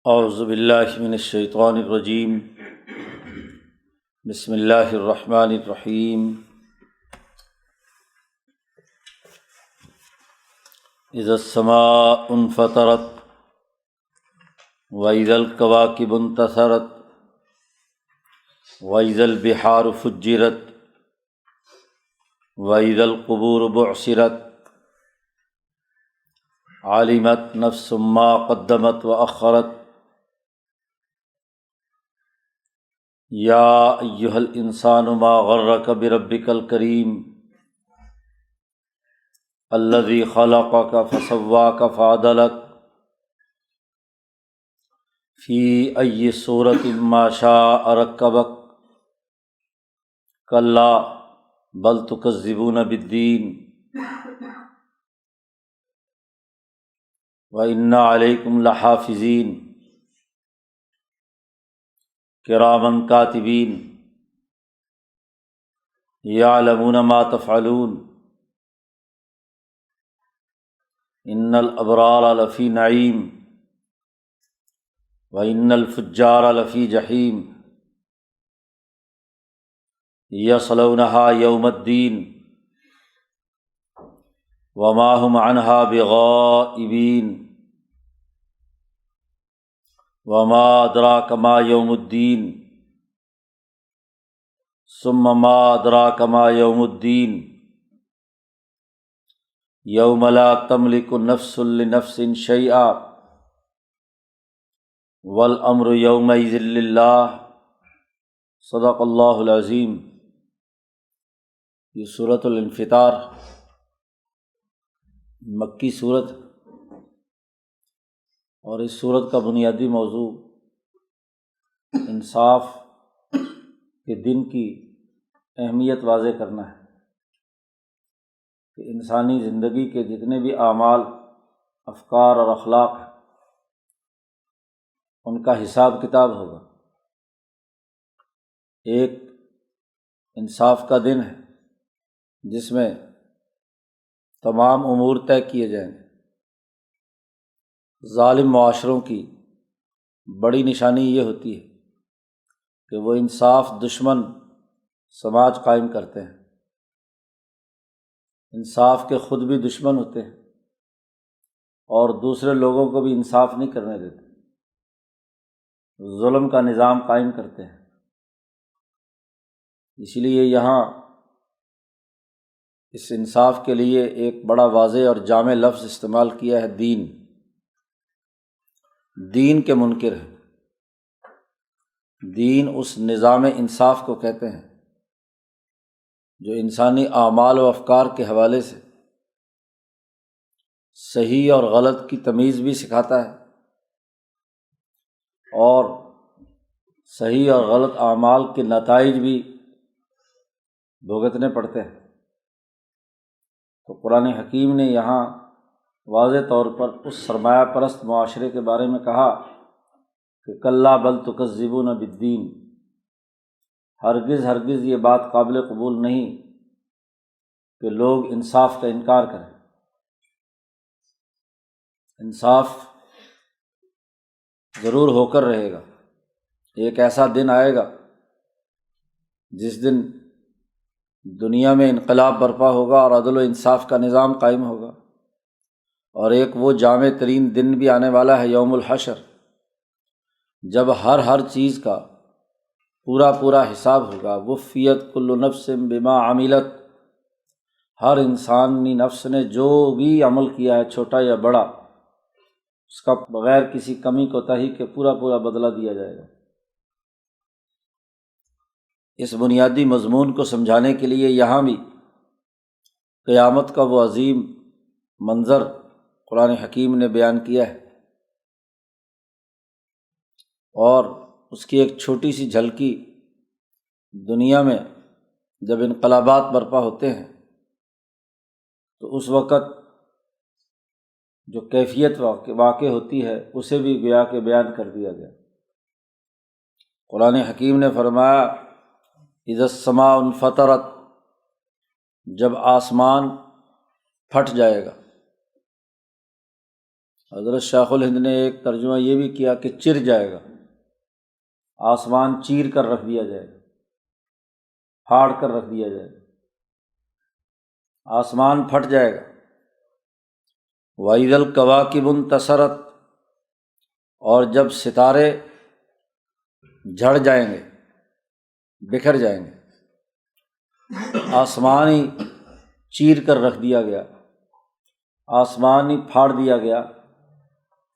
اعوذ باللہ من الشیطان الرجیم بسم اللہ الرحمن الرحیم اذا السماء انفطرت واذا الکواکب انتثرت واذا البحار فجرت واذا القبور بعثرت علمت نفس ما قدمت واخرت یا ایہا الانسان ما غرک بربک الکریم الذی خلقک فسواک فعدلک فی ای صورۃ ما شاء رکبک کلا بل تکذبون بالدین وَإِنَّ عَلَيْكُمْ لَحَافِظِينَ کِرَامًا کاتبین یعلمون ما تفعلون ان الابرار لفی نعیم وان الفجار لفی جحیم یصلونها یوم الدین وما هم عنها بغائبین وما ادراک ما یوم الدین ثم ما ادراک ما یوم الدین یوم لا تملک نفس لنفس شیئا والامر یومئذ للہ صدق اللہ العظیم۔ یہ سورۃ الانفطار مکی سورت، اور اس سورت کا بنیادی موضوع انصاف کے دن کی اہمیت واضح کرنا ہے کہ انسانی زندگی کے جتنے بھی اعمال، افکار اور اخلاق ہیں ان کا حساب کتاب ہوگا۔ ایک انصاف کا دن ہے جس میں تمام امور طے کیے جائیں گے۔ ظالم معاشروں کی بڑی نشانی یہ ہوتی ہے کہ وہ انصاف دشمن سماج قائم کرتے ہیں، انصاف کے خود بھی دشمن ہوتے ہیں اور دوسرے لوگوں کو بھی انصاف نہیں کرنے دیتے، ظلم کا نظام قائم کرتے ہیں۔ اس لیے یہاں اس انصاف کے لیے ایک بڑا واضح اور جامع لفظ استعمال کیا ہے، دین۔ دین کے منکر ہیں۔ دین اس نظام انصاف کو کہتے ہیں جو انسانی اعمال و افکار کے حوالے سے صحیح اور غلط کی تمیز بھی سکھاتا ہے اور صحیح اور غلط اعمال کے نتائج بھی بھگتنے پڑتے ہیں۔ تو قرآن حکیم نے یہاں واضح طور پر اس سرمایہ پرست معاشرے کے بارے میں کہا کہ کلا بل تکذبون بالدین، ہرگز ہرگز یہ بات قابل قبول نہیں کہ لوگ انصاف کا انکار کریں۔ انصاف ضرور ہو کر رہے گا۔ ایک ایسا دن آئے گا جس دن دنیا میں انقلاب برپا ہوگا اور عدل و انصاف کا نظام قائم ہوگا، اور ایک وہ جامع ترین دن بھی آنے والا ہے، یوم الحشر، جب ہر چیز کا پورا حساب ہوگا۔ وفیت کل نفس بما عملت، ہر انسانی نفس نے جو بھی عمل کیا ہے چھوٹا یا بڑا، اس کا بغیر کسی کمی کوتاہی کے پورا بدلہ دیا جائے گا۔ اس بنیادی مضمون کو سمجھانے کے لیے یہاں بھی قیامت کا وہ عظیم منظر قرآن حکیم نے بیان کیا ہے، اور اس کی ایک چھوٹی سی جھلکی دنیا میں جب انقلابات برپا ہوتے ہیں تو اس وقت جو کیفیت واقع ہوتی ہے اسے بھی گویا کہ بیان کر دیا گیا۔ قرآن حکیم نے فرمایا اذا السماء انفطرت، جب آسمان پھٹ جائے گا، حضرت شیخ الہند نے ایک ترجمہ یہ بھی کیا کہ چر جائے گا، آسمان چیر کر رکھ دیا جائے گا، پھاڑ کر رکھ دیا جائے گا، آسمان پھٹ جائے گا۔ وَإِذَا الْكَوَاكِبُ انتَثَرَتْ، اور جب ستارے جھڑ جائیں گے، بکھر جائیں گے، آسمان ہی چیر کر رکھ دیا گیا، آسمان ہی پھاڑ دیا گیا،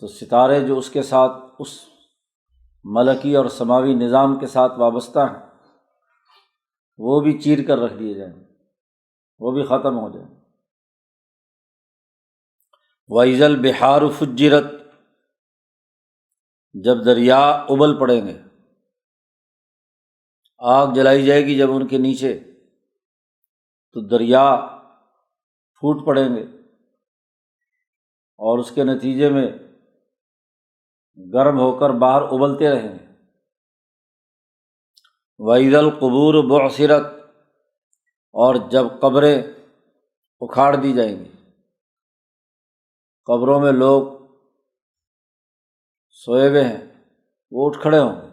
تو ستارے جو اس کے ساتھ اس ملکی اور سماوی نظام کے ساتھ وابستہ ہیں وہ بھی چیر کر رکھ دیے جائیں گے، وہ بھی ختم ہو جائیں گے۔ وَإِذَا الْبِحَارُ فُجِّرَتْ، جب دریا ابل پڑیں گے، آگ جلائی جائے گی جب ان کے نیچے، تو دریا پھوٹ پڑیں گے اور اس کے نتیجے میں گرم ہو کر باہر ابلتے رہیں گے۔ وَإِذَا الْقُبُورُ بُعْثِرَتْ، اور جب قبریں اکھاڑ دی جائیں گی، قبروں میں لوگ سوئے ہوئے ہیں وہ اٹھ کھڑے ہوں گے،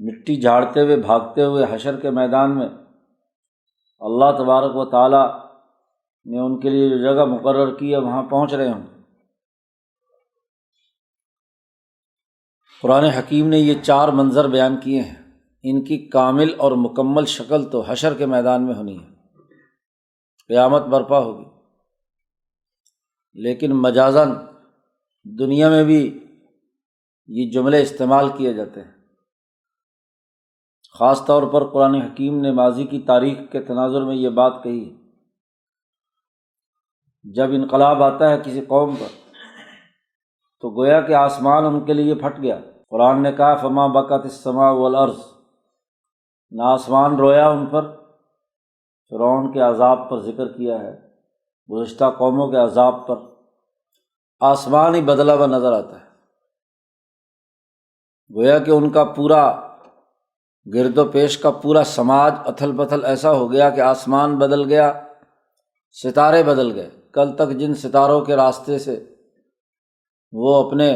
مٹی جھاڑتے ہوئے بھاگتے ہوئے حشر کے میدان میں اللہ تبارک و تعالیٰ نے ان کے لیے جو جگہ مقرر کی ہے وہاں پہنچ رہے ہوں۔ قرآن حکیم نے یہ 4 منظر بیان کیے ہیں، ان کی کامل اور مکمل شکل تو حشر کے میدان میں ہونی ہے، قیامت برپا ہوگی، لیکن مجازاً دنیا میں بھی یہ جملے استعمال کیے جاتے ہیں۔ خاص طور پر قرآن حکیم نے ماضی کی تاریخ کے تناظر میں یہ بات کہی ہے، جب انقلاب آتا ہے کسی قوم پر تو گویا کہ آسمان ان کے لیے پھٹ گیا۔ قرآن نے کہا فما بکت السماء والارض، نہ آسمان رویا ان پر، فرعون کے عذاب پر ذکر کیا ہے، گزشتہ قوموں کے عذاب پر، آسمان ہی بدلا ہوا نظر آتا ہے۔ گویا کہ ان کا پورا گرد و پیش کا پورا سماج اتھل پتھل ایسا ہو گیا کہ آسمان بدل گیا، ستارے بدل گئے۔ کل تک جن ستاروں کے راستے سے وہ اپنے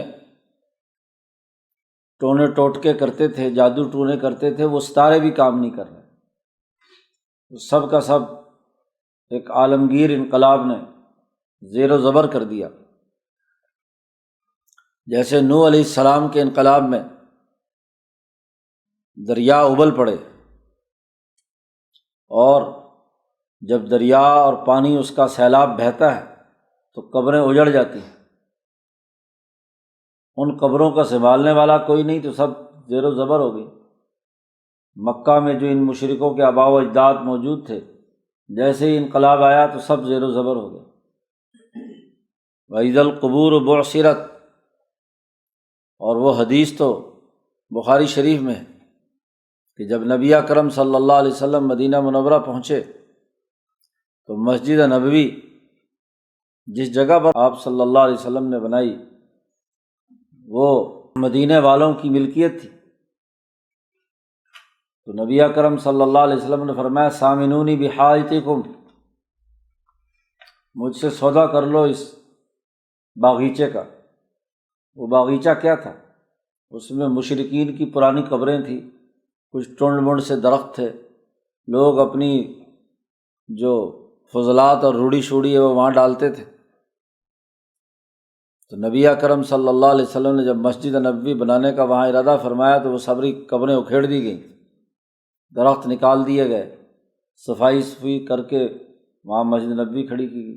ٹونے ٹوٹکے کرتے تھے، جادو ٹونے کرتے تھے، وہ ستارے بھی کام نہیں کر رہے، سب کا سب ایک عالمگیر انقلاب نے زیر و زبر کر دیا۔ جیسے نوح علیہ السلام کے انقلاب میں دریا ابل پڑے، اور جب دریا اور پانی اس کا سیلاب بہتا ہے تو قبریں اجڑ جاتی ہیں، ان قبروں کا سنبھالنے والا کوئی نہیں تو سب زیر و زبر ہو گئی۔ مکہ میں جو ان مشرکوں کے آباء و اجداد موجود تھے، جیسے ہی انقلاب آیا تو سب زیر و زبر ہو گئے۔ وَإِذَا الْقُبُورُ بُعْثِرَتْ، اور وہ حدیث تو بخاری شریف میں ہے کہ جب نبی اکرم صلی اللہ علیہ وسلم مدینہ منورہ پہنچے تو مسجد نبوی جس جگہ پر آپ صلی اللہ علیہ وسلم نے بنائی وہ مدینہ والوں کی ملکیت تھی، تو نبی اکرم صلی اللہ علیہ وسلم نے فرمایا سامنونی بحائطکم، مجھ سے سودا کر لو اس باغیچے کا۔ وہ باغیچہ کیا تھا؟ اس میں مشرکین کی پرانی قبریں تھیں، کچھ ٹنڈ منڈ سے درخت تھے، لوگ اپنی جو فضلات اور روڑی شوڑی ہے وہ وہاں ڈالتے تھے۔ تو نبی اکرم صلی اللہ علیہ وسلم نے جب مسجد نبوی بنانے کا وہاں ارادہ فرمایا تو وہ سبری قبریں اکھیڑ دی گئیں، درخت نکال دیے گئے، صفائی کر کے وہاں مسجد نبوی کھڑی کی گئی،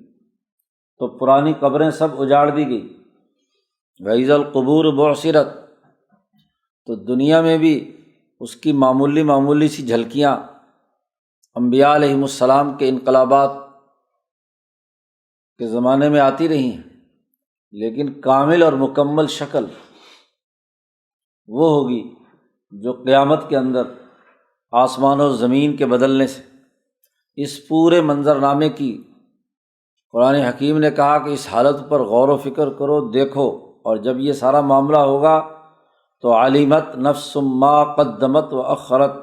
تو پرانی قبریں سب اجاڑ دی گئی۔ وَإِذَا الْقُبُورُ بُعْثِرَتْ، تو دنیا میں بھی اس کی معمولی سی جھلکیاں انبیاء علیہم السلام کے انقلابات کے زمانے میں آتی رہی ہیں، لیکن کامل اور مکمل شکل وہ ہوگی جو قیامت کے اندر آسمان و زمین کے بدلنے سے۔ اس پورے منظرنامے کی قرآن حکیم نے کہا کہ اس حالت پر غور و فکر کرو، دیکھو، اور جب یہ سارا معاملہ ہوگا تو علمت نفس ما قدمت و اخرت،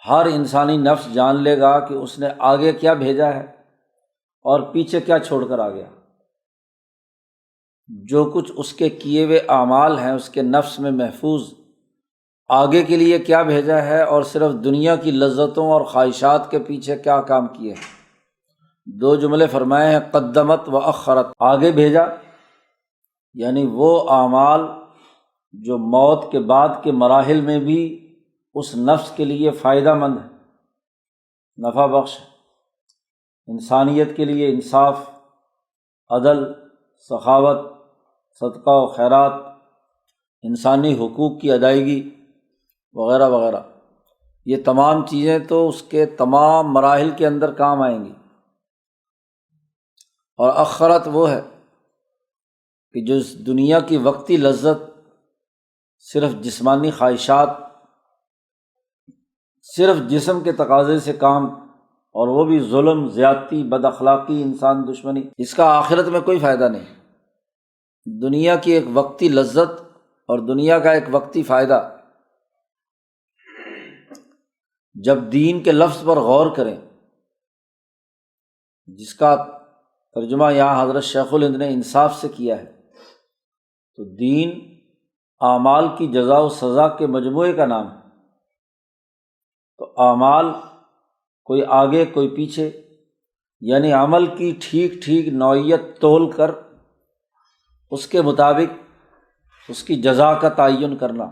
ہر انسانی نفس جان لے گا کہ اس نے آگے کیا بھیجا ہے اور پیچھے کیا چھوڑ کر آ گیا۔ جو کچھ اس کے کیے ہوئے اعمال ہیں اس کے نفس میں محفوظ، آگے کے لیے کیا بھیجا ہے، اور صرف دنیا کی لذتوں اور خواہشات کے پیچھے کیا کام کیے ہیں۔ دو جملے فرمائے ہیں، قدمت و اخرت، آگے بھیجا یعنی وہ اعمال جو موت کے بعد کے مراحل میں بھی اس نفس کے لیے فائدہ مند ہے، نفع بخش ہے، انسانیت کے لیے انصاف، عدل، سخاوت، صدقہ و خیرات، انسانی حقوق کی ادائیگی وغیرہ وغیرہ، یہ تمام چیزیں تو اس کے تمام مراحل کے اندر کام آئیں گی۔ اور اخرت وہ ہے کہ جو اس دنیا کی وقتی لذت، صرف جسمانی خواہشات، صرف جسم کے تقاضے سے کام، اور وہ بھی ظلم، زیادتی، بد اخلاقی، انسان دشمنی، اس کا آخرت میں کوئی فائدہ نہیں۔ دنیا کی ایک وقتی لذت اور دنیا کا ایک وقتی فائدہ، جب دین کے لفظ پر غور کریں، جس کا ترجمہ یہاں حضرت شیخ الہند نے انصاف سے کیا ہے، تو دین اعمال کی جزا و سزا کے مجموعے کا نام ہے۔ تو اعمال کوئی آگے کوئی پیچھے، یعنی عمل کی ٹھیک ٹھیک نوعیت تول کر اس کے مطابق اس کی جزا کا تعین کرنا،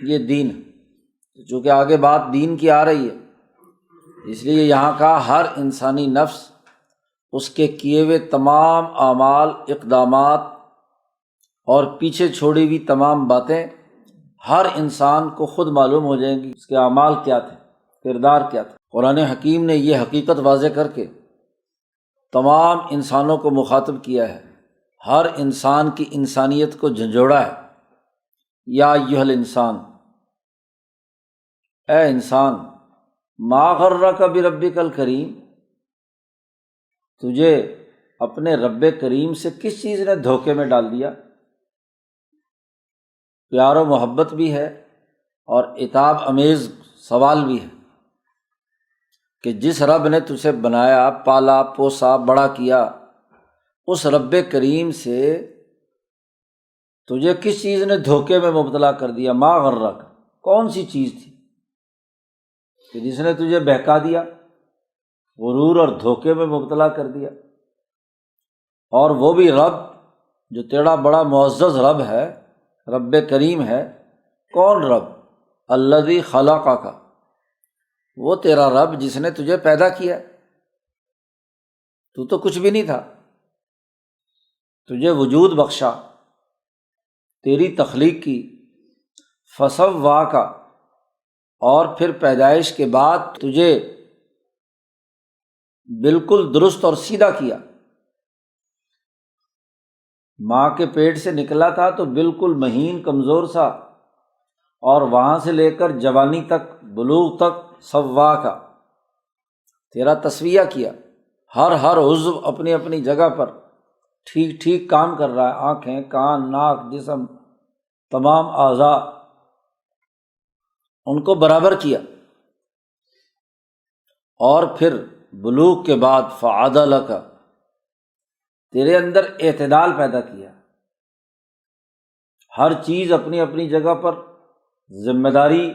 یہ دین ہے۔ چونکہ آگے بات دین کی آ رہی ہے، اس لیے یہاں کا ہر انسانی نفس اس کے کیے ہوئے تمام اعمال، اقدامات اور پیچھے چھوڑی ہوئی تمام باتیں ہر انسان کو خود معلوم ہو جائیں گی، اس کے اعمال کیا تھے، کردار کیا تھا۔ قرآن حکیم نے یہ حقیقت واضح کر کے تمام انسانوں کو مخاطب کیا ہے، ہر انسان کی انسانیت کو جھنجھوڑا ہے۔ یا ایھا الانسان، اے انسان، ما غرک بربک الکریم، تجھے اپنے رب کریم سے کس چیز نے دھوکے میں ڈال دیا؟ پیار و محبت بھی ہے اور عتاب امیز سوال بھی ہے کہ جس رب نے تجھے بنایا، پالا، پوسا، بڑا کیا، اس رب کریم سے تجھے کس چیز نے دھوکے میں مبتلا کر دیا؟ ما غرک، کون سی چیز تھی کہ جس نے تجھے بہکا دیا، غرور اور دھوکے میں مبتلا کر دیا؟ اور وہ بھی رب جو تیرا بڑا معزز رب ہے، رب کریم ہے۔ کون رب؟ الذی خلقک، وہ تیرا رب جس نے تجھے پیدا کیا، تو کچھ بھی نہیں تھا، تجھے وجود بخشا، تیری تخلیق کی، فسواک، اور پھر پیدائش کے بعد تجھے بالکل درست اور سیدھا کیا۔ ماں کے پیٹ سے نکلا تھا تو بالکل مہین، کمزور سا، اور وہاں سے لے کر جوانی تک، بلوغ تک، سواک، تیرا تسویہ کیا، ہر عضو اپنی اپنی جگہ پر ٹھیک ٹھیک کام کر رہا ہے، آنکھیں، کان، ناک، جسم، تمام اعضاء، ان کو برابر کیا۔ اور پھر بلوغ کے بعد فعدلک، تیرے اندر اعتدال پیدا کیا، ہر چیز اپنی اپنی جگہ پر، ذمہ داری،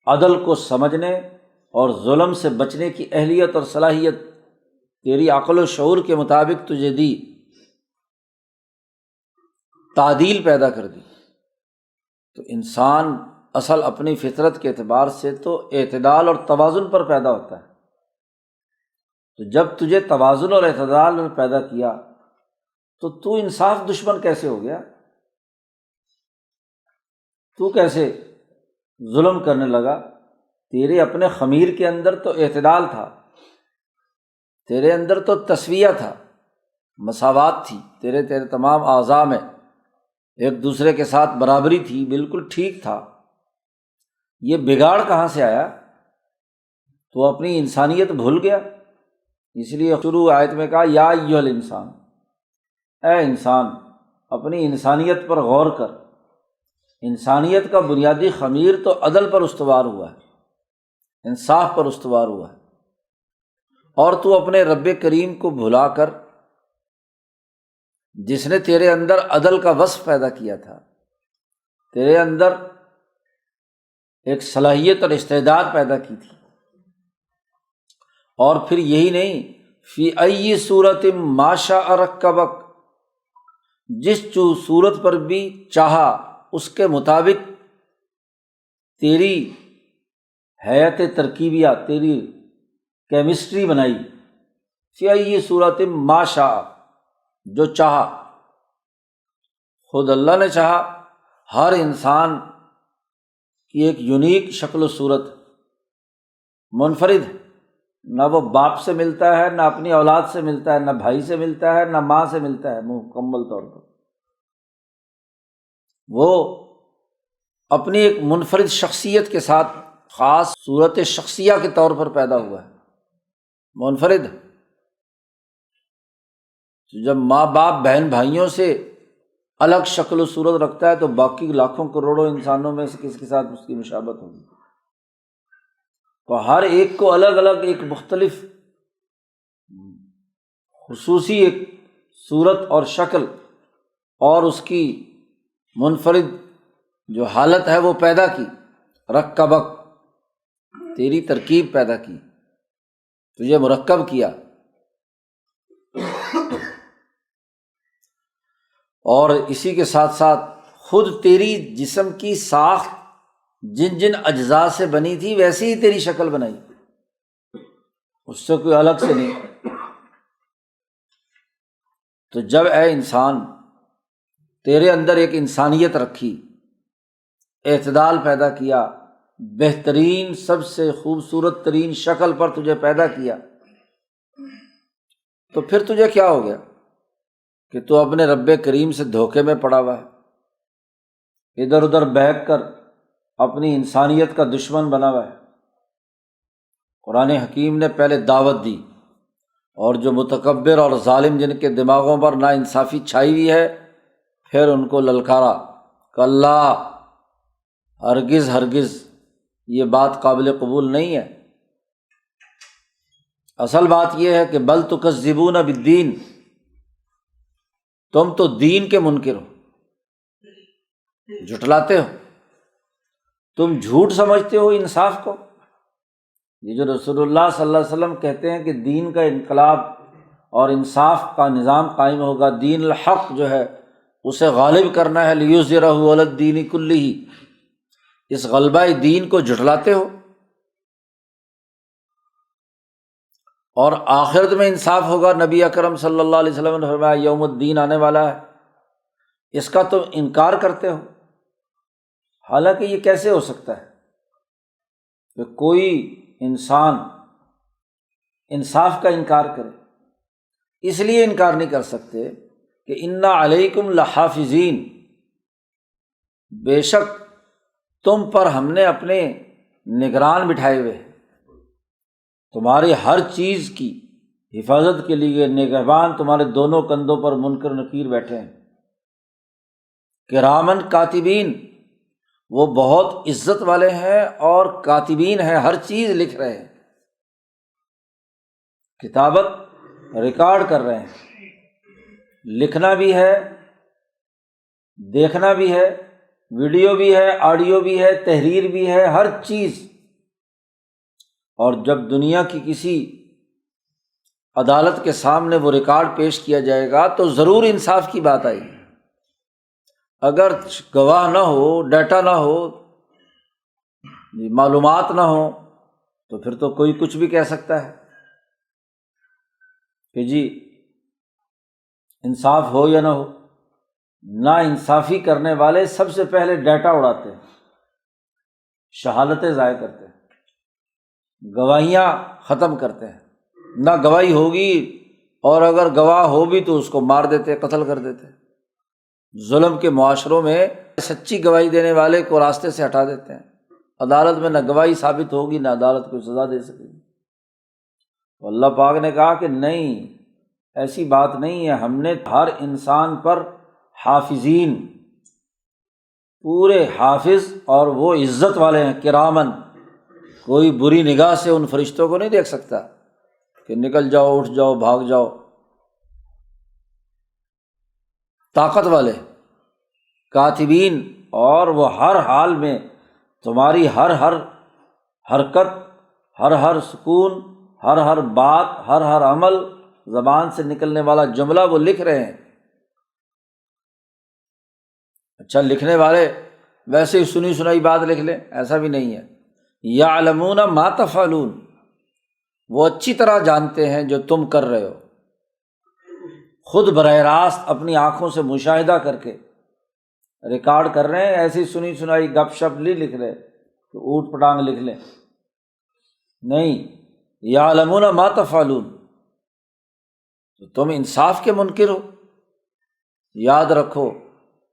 عدل کو سمجھنے اور ظلم سے بچنے کی اہلیت اور صلاحیت تیری عقل و شعور کے مطابق تجھے دی، تعدیل پیدا کر دی۔ تو انسان اصل اپنی فطرت کے اعتبار سے تو اعتدال اور توازن پر پیدا ہوتا ہے۔ تو جب تجھے توازن اور اعتدال میں پیدا کیا تو انصاف دشمن کیسے ہو گیا؟ تو کیسے ظلم کرنے لگا؟ تیرے اپنے خمیر کے اندر تو اعتدال تھا، تیرے اندر تو تسویہ تھا، مساوات تھی، تیرے تمام اعضاء میں ایک دوسرے کے ساتھ برابری تھی، بالکل ٹھیک تھا۔ یہ بگاڑ کہاں سے آیا؟ تو اپنی انسانیت بھول گیا۔ اس لیے شروع آیت میں کہا یا ایھا الانسان، اے انسان، اپنی انسانیت پر غور کر۔ انسانیت کا بنیادی خمیر تو عدل پر استوار ہوا ہے، انصاف پر استوار ہوا ہے، اور تو اپنے رب کریم کو بھلا کر جس نے تیرے اندر عدل کا وصف پیدا کیا تھا، تیرے اندر ایک صلاحیت اور استعداد پیدا کی تھی، اور پھر یہی نہیں، فی ای صورت ما شاء رکبک، جس صورت پر بھی چاہا اس کے مطابق تیری حیات ترکیبیہ، تیری کیمسٹری بنائی، فی ای صورت ما شاء، جو چاہا، خود اللہ نے چاہا۔ ہر انسان کی ایک یونیک شکل و صورت، منفرد، نہ وہ باپ سے ملتا ہے، نہ اپنی اولاد سے ملتا ہے، نہ بھائی سے ملتا ہے، نہ ماں سے ملتا ہے مکمل طور پر۔ وہ اپنی ایک منفرد شخصیت کے ساتھ خاص صورت شخصیہ کے طور پر پیدا ہوا ہے، منفرد۔ جب ماں باپ بہن بھائیوں سے الگ شکل و صورت رکھتا ہے تو باقی لاکھوں کروڑوں انسانوں میں سے کس کے ساتھ اس کی مشابہت ہوگی؟ تو ہر ایک کو الگ الگ ایک مختلف خصوصی ایک صورت اور شکل اور اس کی منفرد جو حالت ہے وہ پیدا کی، رکبک، تیری ترکیب پیدا کی، تجھے مرکب کیا۔ اور اسی کے ساتھ ساتھ خود تیری جسم کی ساخت جن جن اجزاء سے بنی تھی ویسی ہی تیری شکل بنائی، اس سے کوئی الگ سے نہیں۔ تو جب اے انسان تیرے اندر ایک انسانیت رکھی، اعتدال پیدا کیا، بہترین سب سے خوبصورت ترین شکل پر تجھے پیدا کیا، تو پھر تجھے کیا ہو گیا کہ تو اپنے رب کریم سے دھوکے میں پڑا ہوا ہے، ادھر ادھر بہک کر اپنی انسانیت کا دشمن بنا ہوا ہے۔ قرآن حکیم نے پہلے دعوت دی، اور جو متکبر اور ظالم جن کے دماغوں پر ناانصافی چھائی ہوئی ہے، پھر ان کو للکارا، کلا، ہرگز ہرگز یہ بات قابل قبول نہیں ہے۔ اصل بات یہ ہے کہ بل تکذبون بالدین، تم تو دین کے منکر ہو، جھٹلاتے ہو، تم جھوٹ سمجھتے ہو انصاف کو۔ یہ جو رسول اللہ صلی اللہ علیہ وسلم کہتے ہیں کہ دین کا انقلاب اور انصاف کا نظام قائم ہوگا، دین الحق جو ہے اسے غالب کرنا ہے، لیظہرہ علی الدین کلہ، اس غلبہ دین کو جھٹلاتے ہو۔ اور آخرت میں انصاف ہوگا، نبی اکرم صلی اللہ علیہ وسلم نے فرمایا یوم الدین آنے والا ہے، اس کا تم انکار کرتے ہو۔ حالانکہ یہ کیسے ہو سکتا ہے کہ کوئی انسان انصاف کا انکار کرے؟ اس لیے انکار نہیں کر سکتے کہ انا علیکم لحافظین، بے شک تم پر ہم نے اپنے نگران بٹھائے ہوئے ہیں، تمہاری ہر چیز کی حفاظت کے لیے نگہبان تمہارے دونوں کندھوں پر منکر نکیر بیٹھے ہیں، کرامن کاتبین، وہ بہت عزت والے ہیں اور کاتبین ہیں، ہر چیز لکھ رہے ہیں، کتابت ریکارڈ کر رہے ہیں، لکھنا بھی ہے، دیکھنا بھی ہے، ویڈیو بھی ہے، آڈیو بھی ہے، تحریر بھی ہے، ہر چیز۔ اور جب دنیا کی کسی عدالت کے سامنے وہ ریکارڈ پیش کیا جائے گا تو ضرور انصاف کی بات آئے گی۔ اگر گواہ نہ ہو، ڈیٹا نہ ہو، معلومات نہ ہو، تو پھر تو کوئی کچھ بھی کہہ سکتا ہے کہ جی انصاف ہو یا نہ ہو۔ نا انصافی کرنے والے سب سے پہلے ڈیٹا اڑاتے ہیں، شہادتیں ضائع کرتے ہیں، گواہیاں ختم کرتے ہیں، نہ گواہی ہوگی، اور اگر گواہ ہو بھی تو اس کو مار دیتے، قتل کر دیتے۔ ظلم کے معاشروں میں سچی گواہی دینے والے کو راستے سے ہٹا دیتے ہیں، عدالت میں نہ گواہی ثابت ہوگی نہ عدالت کو سزا دے سکے گی۔ تو اللہ پاک نے کہا کہ نہیں، ایسی بات نہیں ہے، ہم نے ہر انسان پر حافظین، پورے حافظ، اور وہ عزت والے ہیں، کرامن، کوئی بری نگاہ سے ان فرشتوں کو نہیں دیکھ سکتا کہ نکل جاؤ، اٹھ جاؤ، بھاگ جاؤ۔ طاقت والے کاتبین، اور وہ ہر حال میں تمہاری ہر حرکت، ہر سکون، ہر بات، ہر عمل، زبان سے نکلنے والا جملہ وہ لکھ رہے ہیں۔ اچھا، لکھنے والے ویسے ہی سنی سنائی بات لکھ لیں، ایسا بھی نہیں ہے۔ یعلمون ما تفعلون، وہ اچھی طرح جانتے ہیں جو تم کر رہے ہو، خود براہ راست اپنی آنکھوں سے مشاہدہ کر کے ریکارڈ کر رہے ہیں، ایسی سنی سنائی گپ شپ نہیں لکھ رہے کہ اوٹ پٹانگ لکھ لیں، نہیں، یعلمون ما تفعلون، تو تم انصاف کے منکر ہو۔ یاد رکھو،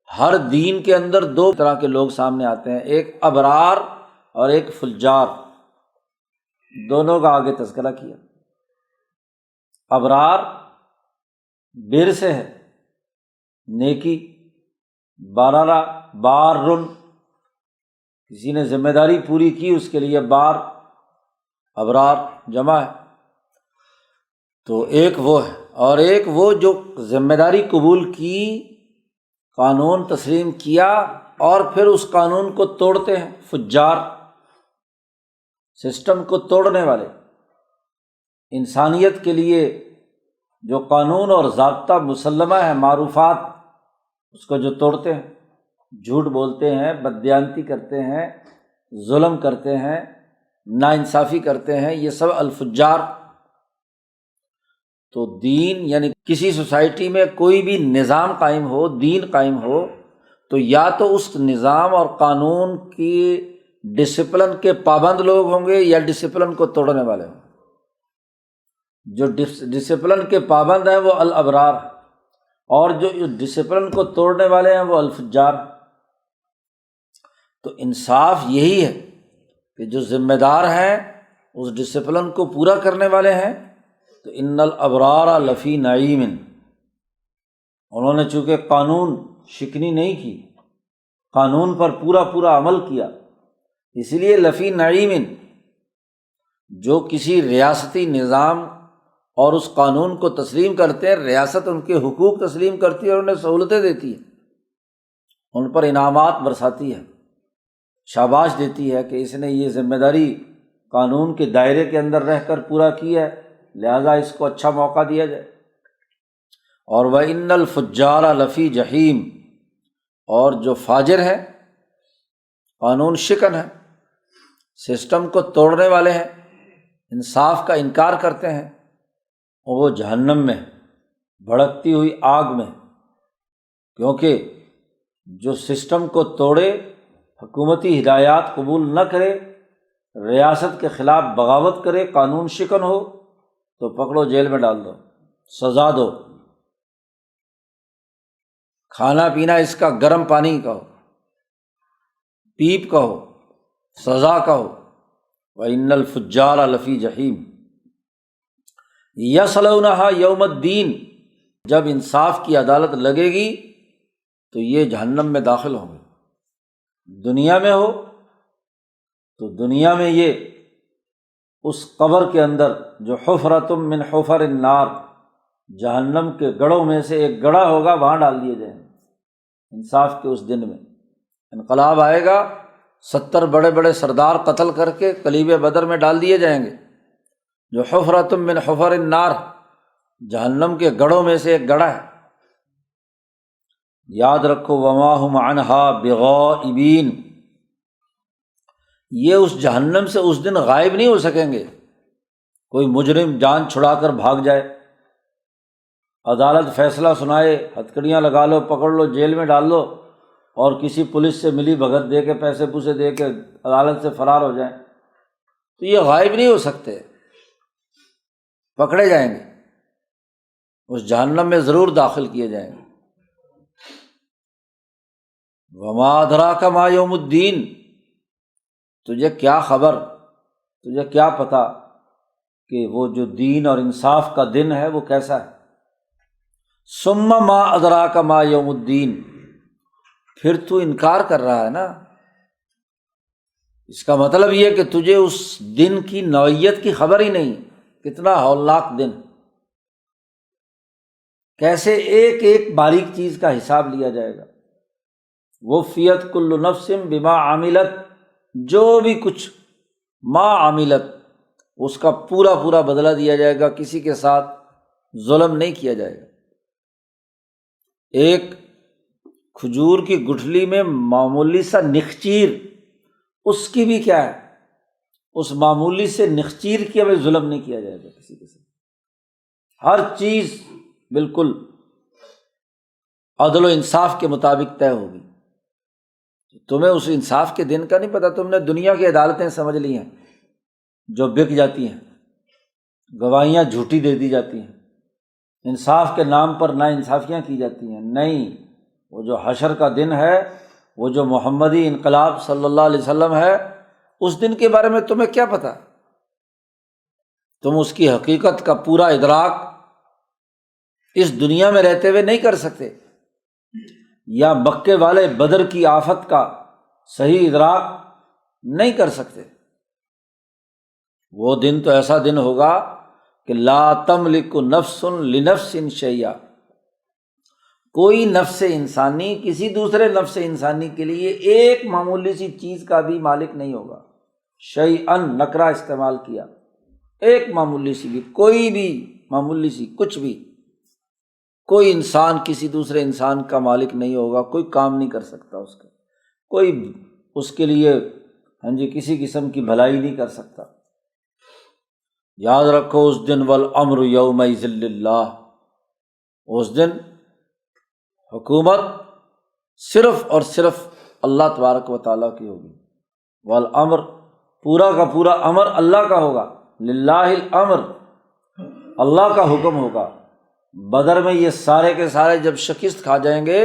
ہر دین کے اندر دو طرح کے لوگ سامنے آتے ہیں، ایک ابرار اور ایک فجار، دونوں کا آگے تذکرہ کیا۔ ابرار بر سے ہے، نیکی، بارارا بارن، کسی نے ذمہ داری پوری کی اس کے لیے بار، ابرار جمع ہے۔ تو ایک وہ ہے، اور ایک وہ جو ذمہ داری قبول کی، قانون تسلیم کیا اور پھر اس قانون کو توڑتے ہیں، فجار، سسٹم کو توڑنے والے، انسانیت کے لیے جو قانون اور ضابطہ مسلمہ ہے، معروفات، اس کو جو توڑتے ہیں، جھوٹ بولتے ہیں، بددیانتی کرتے ہیں، ظلم کرتے ہیں، ناانصافی کرتے ہیں، یہ سب الفجار۔ تو دین یعنی کسی سوسائٹی میں کوئی بھی نظام قائم ہو، دین قائم ہو، تو یا تو اس نظام اور قانون کی ڈسپلن کے پابند لوگ ہوں گے یا ڈسپلن کو توڑنے والے ہوں گے۔ جو ڈسپلن کے پابند ہیں وہ الابرار، اور جو ڈسپلن کو توڑنے والے ہیں وہ الفجار۔ تو انصاف یہی ہے کہ جو ذمہ دار ہیں اس ڈسپلن کو پورا کرنے والے ہیں، تو ان الابرار لفی نعیم، انہوں نے چونکہ قانون شکنی نہیں کی، قانون پر پورا عمل کیا، اس لیے لفی نعیم۔ جو کسی ریاستی نظام اور اس قانون کو تسلیم کرتے ہیں، ریاست ان کے حقوق تسلیم کرتی ہے اور انہیں سہولتیں دیتی ہے، ان پر انعامات برساتی ہے، شاباش دیتی ہے کہ اس نے یہ ذمہ داری قانون کے دائرے کے اندر رہ کر پورا کی ہے، لہٰذا اس کو اچھا موقع دیا جائے۔ اور وَإِنَّ الْفُجَّارَ لَفِي جَحِيمٍ، اور جو فاجر ہیں، قانون شکن ہیں، سسٹم کو توڑنے والے ہیں، انصاف کا انکار کرتے ہیں، وہ جہنم میں، بھڑکتی ہوئی آگ میں۔ کیونکہ جو سسٹم کو توڑے، حکومتی ہدایات قبول نہ کرے، ریاست کے خلاف بغاوت کرے، قانون شکن ہو، تو پکڑو جیل میں ڈال دو، سزا دو، کھانا پینا اس کا گرم پانی کا ہو، پیپ کا ہو، سزا کا ہو۔ وَإِنَّ الْفُجَّارَ لَفِي جَحِيمٍ يَصْلَوْنَهَا يَوْمَ الدِّينِ، جب انصاف کی عدالت لگے گی تو یہ جہنم میں داخل ہوں گے۔ دنیا میں ہو تو دنیا میں یہ اس قبر کے اندر جو حفرۃ من حفر النار، جہنم کے گڑھوں میں سے ایک گڑھا ہوگا، وہاں ڈال دیے جائیں گے۔ انصاف کے اس دن میں انقلاب آئے گا، 70 بڑے بڑے سردار قتل کر کے قلیب بدر میں ڈال دیے جائیں گے، جو حفرۃ من حفر النار، جہنم کے گڑھوں میں سے ایک گڑھا ہے۔ یاد رکھو وما ہم عنہا بغائبین، یہ اس جہنم سے اس دن غائب نہیں ہو سکیں گے۔ کوئی مجرم جان چھڑا کر بھاگ جائے، عدالت فیصلہ سنائے، ہتھکڑیاں لگا لو، پکڑ لو، جیل میں ڈال لو، اور کسی پولیس سے ملی بھگت دے کے، پیسے پوسے دے کے عدالت سے فرار ہو جائیں، تو یہ غائب نہیں ہو سکتے، پکڑے جائیں گے، اس جہنم میں ضرور داخل کیے جائیں گے۔ وما ادراک ما یوم الدین، تجھے کیا خبر، تجھے کیا پتہ کہ وہ جو دین اور انصاف کا دن ہے وہ کیسا ہے۔ ثم ما ادراک ما یوم الدین، پھر تو انکار کر رہا ہے نا، اس کا مطلب یہ کہ تجھے اس دن کی نوعیت کی خبر ہی نہیں، کتنا ہولناک دن، کیسے ایک ایک باریک چیز کا حساب لیا جائے گا۔ وفیت کل نفس بما عملت، جو بھی کچھ ما عملت، اس کا پورا پورا بدلہ دیا جائے گا، کسی کے ساتھ ظلم نہیں کیا جائے گا۔ ایک کھجور کی گٹھلی میں معمولی سا نخچیر، اس کی بھی کیا ہے، اس معمولی سے نخچیر کی ہمیں ظلم نہیں کیا جائے گا کسی کے ساتھ۔ ہر چیز بالکل عدل و انصاف کے مطابق طے ہوگی۔ تمہیں اس انصاف کے دن کا نہیں پتہ، تم نے دنیا کی عدالتیں سمجھ لی ہیں جو بک جاتی ہیں، گواہیاں جھوٹی دے دی جاتی ہیں، انصاف کے نام پر نا انصافیاں کی جاتی ہیں۔ نہیں، وہ جو حشر کا دن ہے، وہ جو محمدی انقلاب صلی اللہ علیہ وسلم ہے، اس دن کے بارے میں تمہیں کیا پتہ؟ تم اس کی حقیقت کا پورا ادراک اس دنیا میں رہتے ہوئے نہیں کر سکتے، یا مکے والے بدر کی آفت کا صحیح ادراک نہیں کر سکتے۔ وہ دن تو ایسا دن ہوگا کہ لا تملک نفس لنفس شیئا، کوئی نفس انسانی کسی دوسرے نفس انسانی کے لیے ایک معمولی سی چیز کا بھی مالک نہیں ہوگا۔ شیئن نکرہ استعمال کیا، ایک معمولی سی بھی، کوئی بھی معمولی سی کچھ بھی، کوئی انسان کسی دوسرے انسان کا مالک نہیں ہوگا، کوئی کام نہیں کر سکتا اس کا، کوئی اس کے لیے کسی قسم کی بھلائی نہیں کر سکتا۔ یاد رکھو اس دن والامر یومئذ للہ، اس دن حکومت صرف اور صرف اللہ تبارک و تعالیٰ کی ہوگی۔ والامر، پورا کا پورا امر اللہ کا ہوگا، للہ الامر، اللہ کا حکم ہوگا۔ بدر میں یہ سارے کے سارے جب شکست کھا جائیں گے،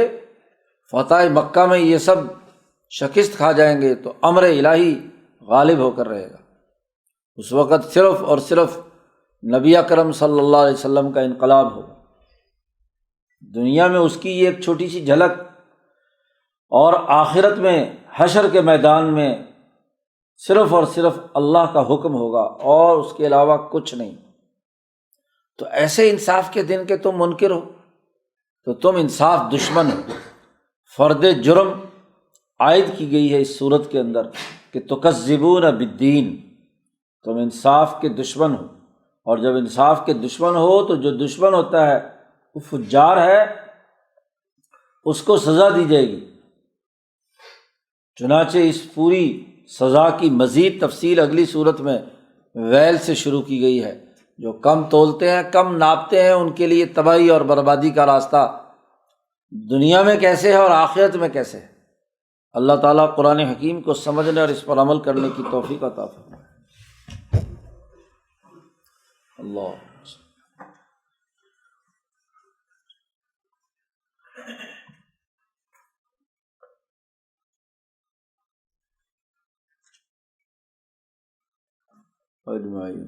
فتح مکہ میں یہ سب شکست کھا جائیں گے، تو امر الہی غالب ہو کر رہے گا۔ اس وقت صرف اور صرف نبی اکرم صلی اللہ علیہ وسلم کا انقلاب ہوگا۔ دنیا میں اس کی یہ ایک چھوٹی سی جھلک، اور آخرت میں حشر کے میدان میں صرف اور صرف اللہ کا حکم ہوگا اور اس کے علاوہ کچھ نہیں۔ تو ایسے انصاف کے دن کے تم منکر ہو، تو تم انصاف دشمن ہو۔ فرد جرم عائد کی گئی ہے اس صورت کے اندر کہ تکذبون بالدین، تم انصاف کے دشمن ہو، اور جب انصاف کے دشمن ہو تو جو دشمن ہوتا ہے وہ فجار ہے، اس کو سزا دی جائے گی۔ چنانچہ اس پوری سزا کی مزید تفصیل اگلی صورت میں ویل سے شروع کی گئی ہے۔ جو کم تولتے ہیں، کم ناپتے ہیں، ان کے لیے تباہی اور بربادی کا راستہ دنیا میں کیسے ہے اور آخرت میں کیسے ہے۔ اللہ تعالیٰ قرآن حکیم کو سمجھنے اور اس پر عمل کرنے کی توفیق عطا فرمائے۔ اللہ اجمعین۔